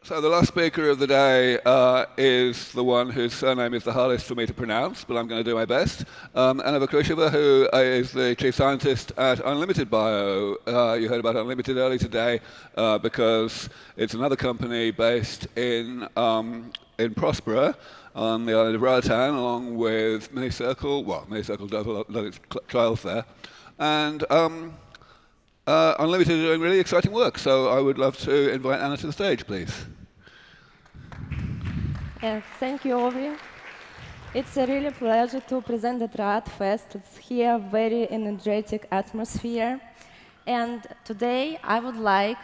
So the last speaker of the day is the one whose surname is the hardest for me to pronounce, but I'm going to do my best. Anna Vakusheva, who is the chief scientist at Unlimited Bio. You heard about Unlimited earlier today because it's another company based in Prospera on the island of Roatan, along with Minicircle. Well, Minicircle does its trials there. And Unlimited are doing really exciting work, so I would love to invite Anna to the stage, please. Thank you, Ovi. It's a really pleasure to present at RAD Fest. It's here very energetic atmosphere. And today I would like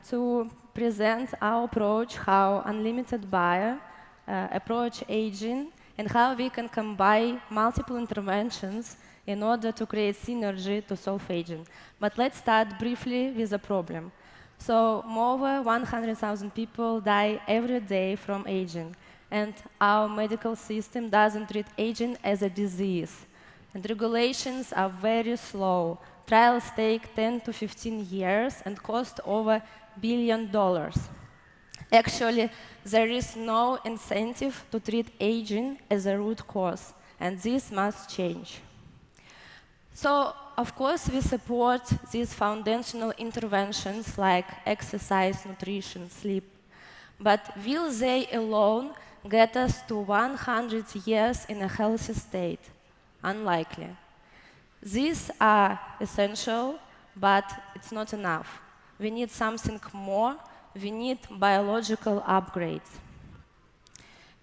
to present our approach, how Unlimited Bio approach aging, and how we can combine multiple interventions in order to create synergy to solve aging. But let's start briefly with the problem. So more than 100,000 people die every day from aging, and our medical system doesn't treat aging as a disease. And regulations are very slow. Trials take 10 to 15 years and cost over $1 billion. Actually, there is no incentive to treat aging as a root cause, and this must change. So, of course, we support these foundational interventions like exercise, nutrition, sleep. But will they alone get us to 100 years in a healthy state? Unlikely. These are essential, but it's not enough. We need something more. We need biological upgrades.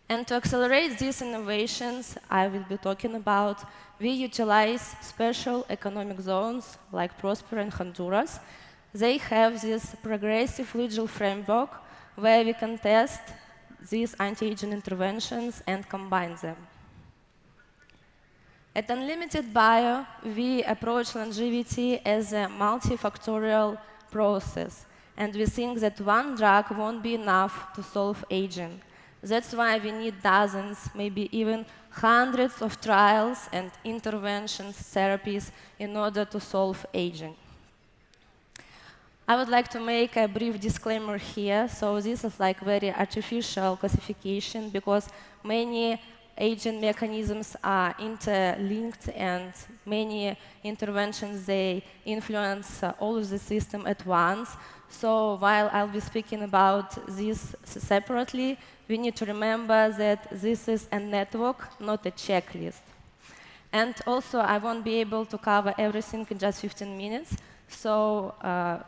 And to accelerate these innovations I will be talking about, we utilize special economic zones like Prospera and Honduras. They have this progressive legal framework where we can test these anti-aging interventions and combine them. At Unlimited Bio, we approach longevity as a multifactorial process, and we think that one drug won't be enough to solve aging. That's why we need dozens, maybe even hundreds of trials and interventions, therapies in order to solve aging. I would like to make a brief disclaimer here. So this is like very artificial classification because many aging mechanisms are interlinked and many interventions, they influence all of the system at once. So while I'll be speaking about this separately, we need to remember that this is a network, not a checklist. And also, I won't be able to cover everything in just 15 minutes. So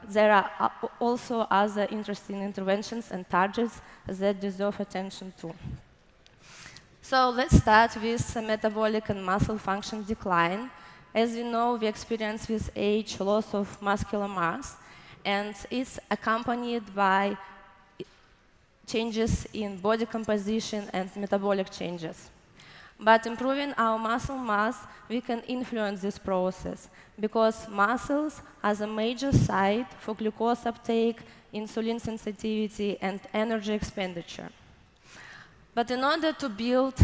there are also other interesting interventions and targets that deserve attention too. So let's start with metabolic and muscle function decline. As you know, we experience with age loss of muscular mass, and it's accompanied by changes in body composition and metabolic changes. But improving our muscle mass, we can influence this process because muscles are the major site for glucose uptake, insulin sensitivity, and energy expenditure. But in order to build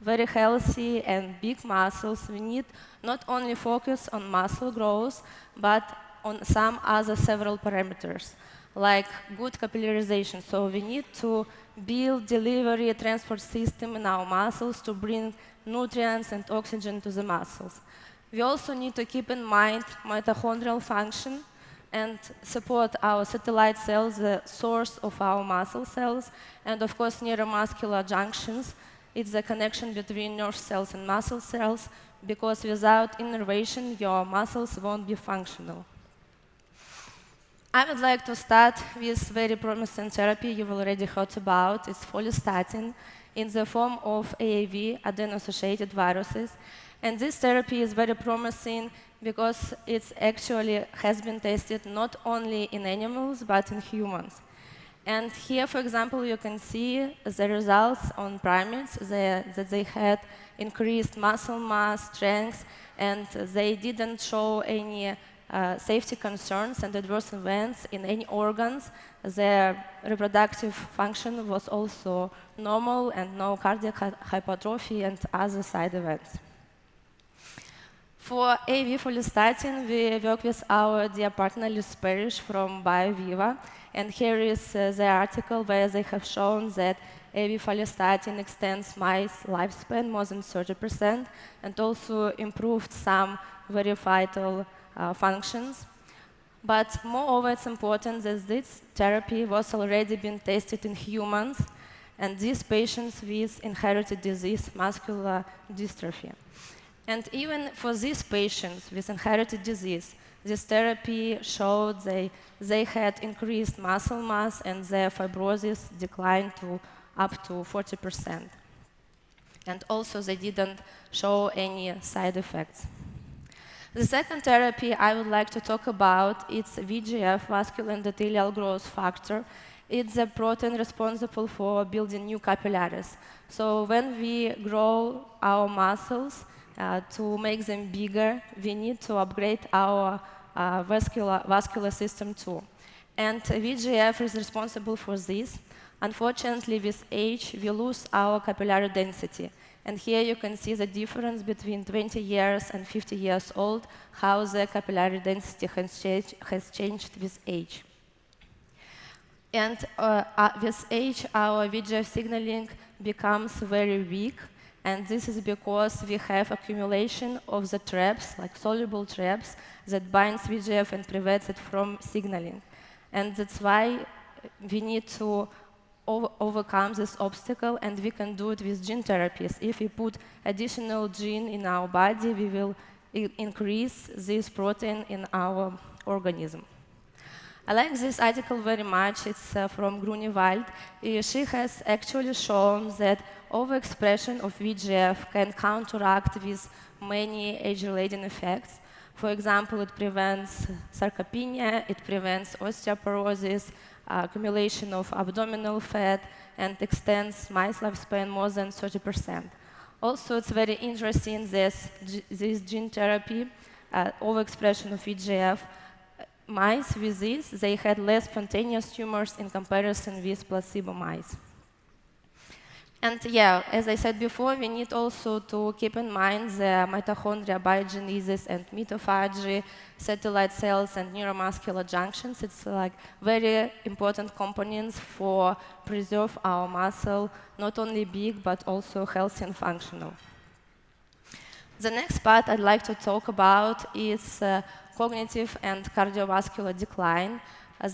very healthy and big muscles, we need not only focus on muscle growth, but on some other several parameters, like good capillarization. So we need to build delivery transport system in our muscles to bring nutrients and oxygen to the muscles. We also need to keep in mind mitochondrial function and support our satellite cells, the source of our muscle cells, and of course neuromuscular junctions. It's the connection between nerve cells and muscle cells, because without innervation, your muscles won't be functional. I would like to start with very promising therapy you've already heard about. It's follistatin in the form of AAV, adeno-associated viruses. And this therapy is very promising because it actually has been tested not only in animals, but in humans. And here, for example, you can see the results on primates that they had increased muscle mass, strength, and they didn't show any safety concerns and adverse events in any organs. Their reproductive function was also normal and no cardiac hypertrophy and other side events. For AAV follistatin, we work with our dear partner Liz Parrish from BioViva, And here is the article where they have shown that aviflostatin extends mice lifespan more than 30% and also improved some very vital functions. But moreover, it's important that this therapy was already been tested in humans, and these patients with inherited disease, muscular dystrophy. And even for these patients with inherited disease, this therapy showed they had increased muscle mass and their fibrosis declined to up to 40%. And also they didn't show any side effects. The second therapy I would like to talk about is VEGF, vascular endothelial growth factor. It's a protein responsible for building new capillaries. So when we grow our muscles, to make them bigger, we need to upgrade our vascular system too. And VEGF is responsible for this. Unfortunately, with age, we lose our capillary density. And here you can see the difference between 20 years and 50 years old, how the capillary density has changed with age. And with age, our VEGF signaling becomes very weak. And this is because we have accumulation of the traps, like soluble traps, that binds VEGF and prevents it from signaling. And that's why we need to overcome this obstacle, and we can do it with gene therapies. If we put additional gene in our body, we will increase this protein in our organism. I like this article very much. It's from Grunewald. She has actually shown that overexpression of VEGF can counteract with many age-related effects. For example, it prevents sarcopenia, it prevents osteoporosis, accumulation of abdominal fat, and extends mice lifespan more than 30%. Also, it's very interesting this gene therapy, overexpression of VEGF. Mice with this, they had less spontaneous tumors in comparison with placebo mice. And yeah, as I said before, we need also to keep in mind the mitochondria biogenesis and mitophagy, satellite cells, and neuromuscular junctions. It's like very important components for preserve our muscle, not only big, but also healthy and functional. The next part I'd like to talk about is cognitive and cardiovascular decline.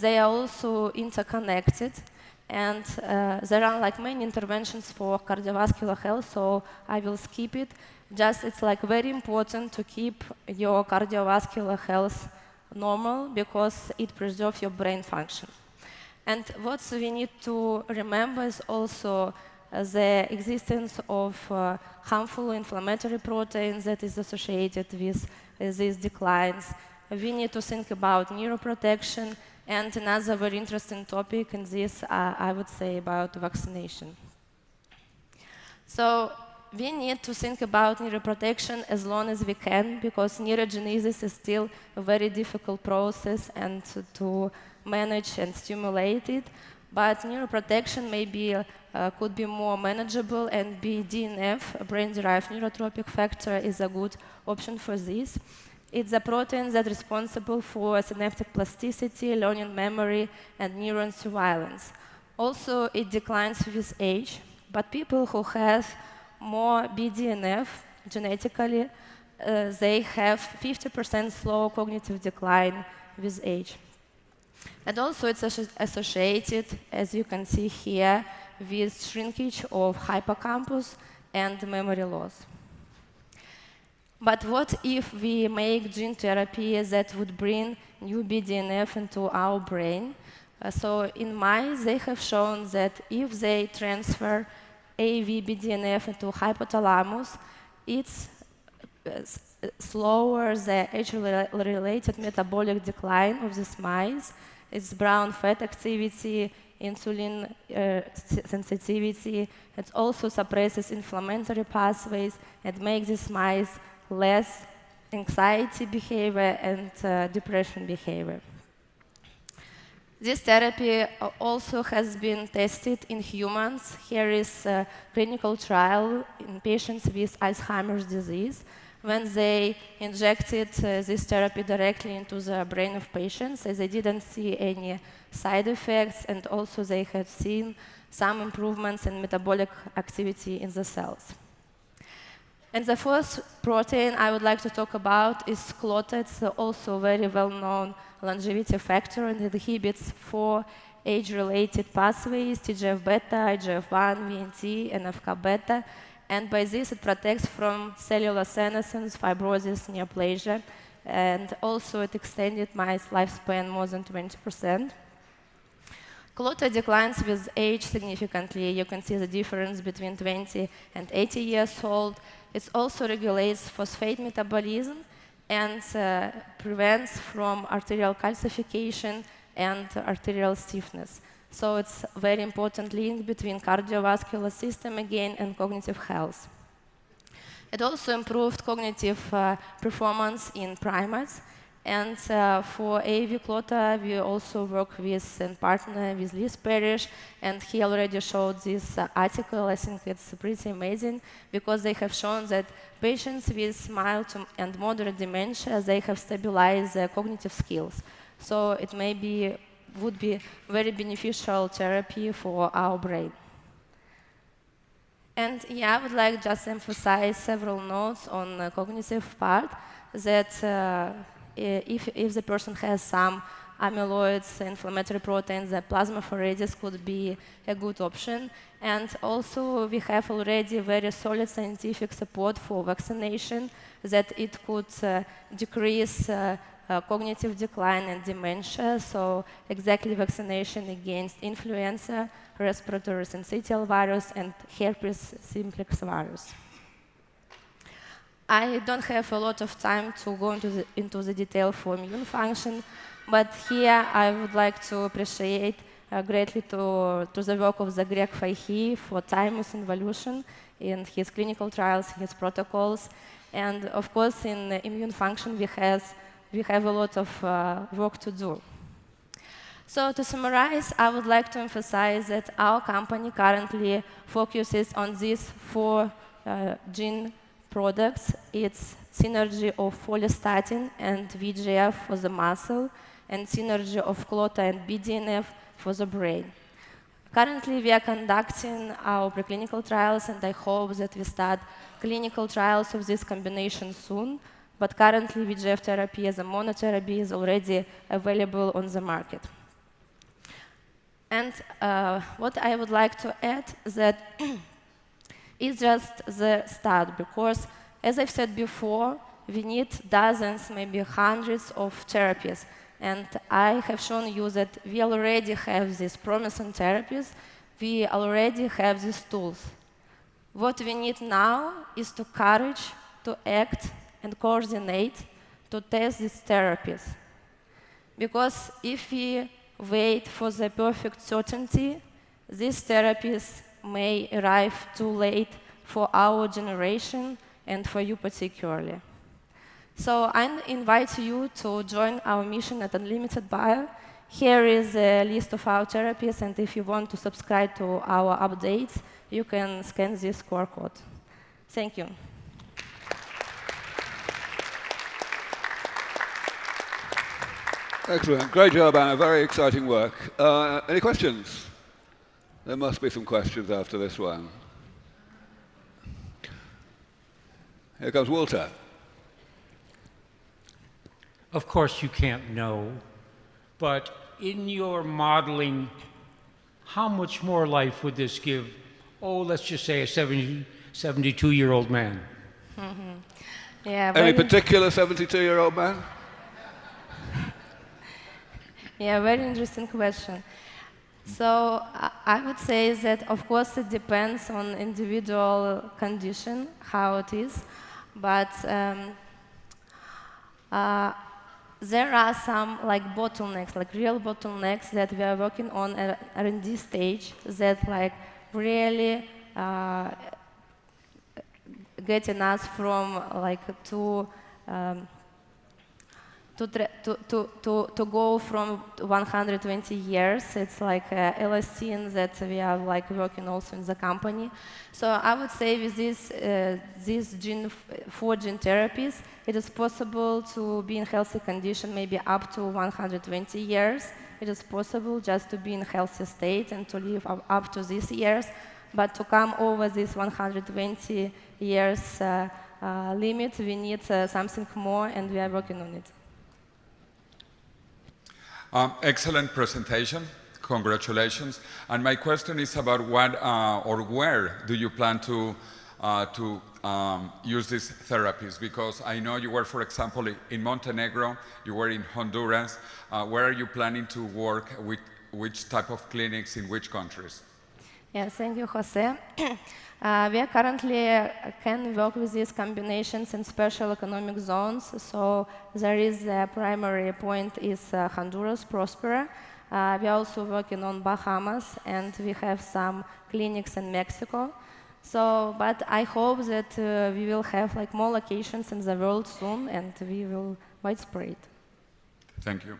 They are also interconnected. And there are like many interventions for cardiovascular health, so I will skip it. Just it's like very important to keep your cardiovascular health normal because it preserves your brain function. And what we need to remember is also the existence of harmful inflammatory proteins that is associated with these declines. We need to think about neuroprotection. And another very interesting topic in this, I would say, about vaccination. So we need to think about neuroprotection as long as we can, because neurogenesis is still a very difficult process and to manage and stimulate it. But neuroprotection maybe could be more manageable, and BDNF, a brain-derived neurotropic factor, is a good option for this. It's a protein that's responsible for synaptic plasticity, learning memory, and neuron surveillance. Also, it declines with age, but people who have more BDNF genetically, they have 50% slow cognitive decline with age. And also, it's associated, as you can see here, with shrinkage of hippocampus and memory loss. But what if we make gene therapy that would bring new BDNF into our brain? So in mice, they have shown that if they transfer AAV-BDNF into hypothalamus, it's slower the age-related metabolic decline of these mice. It's brown fat activity, insulin sensitivity. It also suppresses inflammatory pathways and makes these mice less anxiety behavior and depression behavior. This therapy also has been tested in humans. Here is a clinical trial in patients with Alzheimer's disease. When they injected this therapy directly into the brain of patients, they didn't see any side effects, and also they have seen some improvements in metabolic activity in the cells. And the first protein I would like to talk about is CLOTA. It's also a very well-known longevity factor, and it inhibits 4 age-related pathways: TGF-beta, IGF-1, VNT, and FK-beta. And by this, it protects from cellular senescence, fibrosis, neoplasia, and also it extended mice lifespan more than 20%. CLOTA declines with age significantly. You can see the difference between 20 and 80 years old. It also regulates phosphate metabolism and prevents from arterial calcification and arterial stiffness. So it's a very important link between cardiovascular system again and cognitive health. It also improved cognitive performance in primates. And for AAV CLOTA, we also work with and partner with Liz Parrish, and he already showed this article. I think it's pretty amazing because they have shown that patients with mild and moderate dementia, they have stabilized their cognitive skills. So it would be very beneficial therapy for our brain. And yeah, I would like just emphasize several notes on the cognitive part, that if the person has some amyloids, inflammatory proteins, the plasmapheresis could be a good option. And also we have already very solid scientific support for vaccination, that it could decrease cognitive decline and dementia. So exactly vaccination against influenza, respiratory syncytial virus, and herpes simplex virus. I don't have a lot of time to go into the detail for immune function, but here I would like to appreciate greatly to the work of the Greg Fahey for thymus involution in his clinical trials, his protocols. And of course, in immune function, we have a lot of work to do. So to summarize, I would like to emphasize that our company currently focuses on these 4 gene products. It's synergy of follistatin and VEGF for the muscle, and synergy of CLOTA and BDNF for the brain. Currently, we are conducting our preclinical trials, and I hope that we start clinical trials of this combination soon. But currently, VEGF therapy as a monotherapy is already available on the market. And what I would like to add is that it's just the start, because, as I've said before, we need dozens, maybe hundreds of therapies. And I have shown you that we already have these promising therapies. We already have these tools. What we need now is the courage to act and coordinate to test these therapies. Because if we wait for the perfect certainty, these therapies may arrive too late for our generation and for you particularly. So I invite you to join our mission at Unlimited Bio. Here is a list of our therapies, and if you want to subscribe to our updates, you can scan this QR code. Thank you. Excellent. Great job, Anna. Very exciting work. Any questions? There must be some questions after this one. Here comes Walter. Of course, you can't know, but in your modeling, how much more life would this give, let's just say a 72-year-old man? Yeah, Any particular 72-year-old man? Yeah, very interesting question. So I would say that, of course, it depends on individual condition, how it is, but there are some bottlenecks, real bottlenecks that we are working on at R&D stage that really getting us from to go from 120 years. It's elastin that we are working also in the company. So I would say with these 4 gene therapies, it is possible to be in healthy condition maybe up to 120 years. it is possible just to be in a healthy state and to live up to these years, but to come over this 120 years limit, we need something more, and we are working on it. Excellent presentation. Congratulations. And my question is about what or where do you plan to use these therapies? Because I know you were, for example, in Montenegro, you were in Honduras. Where are you planning to work with which type of clinics in which countries? Yes, thank you, Jose. We are currently can work with these combinations in special economic zones. So there is a primary point is Honduras, Prospera. We are also working on Bahamas, and we have some clinics in Mexico. So, but I hope that we will have like more locations in the world soon, and we will widespread. Thank you.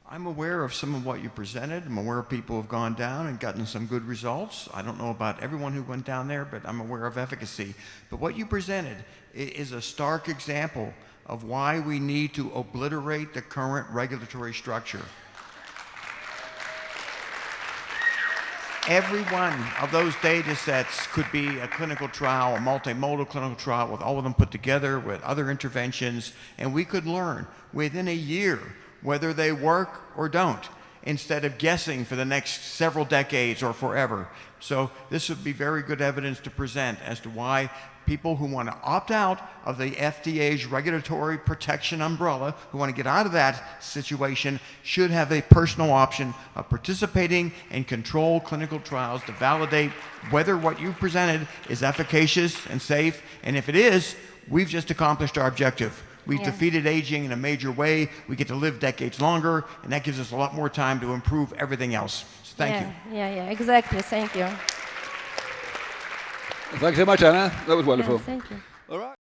I'm aware of some of what you presented. I'm aware of people who have gone down and gotten some good results. I don't know about everyone who went down there, but I'm aware of efficacy. But what you presented is a stark example of why we need to obliterate the current regulatory structure. Every one of those data sets could be a clinical trial, a multimodal clinical trial with all of them put together with other interventions, and we could learn within a year whether they work or don't, instead of guessing for the next several decades or forever. So this would be very good evidence to present as to why people who want to opt out of the FDA's regulatory protection umbrella, who want to get out of that situation, should have a personal option of participating in controlled clinical trials to validate whether what you presented is efficacious and safe. And if it is, we've just accomplished our objective. We've defeated aging in a major way. We get to live decades longer, and that gives us a lot more time to improve everything else. So thank you. Yeah, exactly. Thank you. Thanks so much, Anna. That was wonderful. Thank you. All right.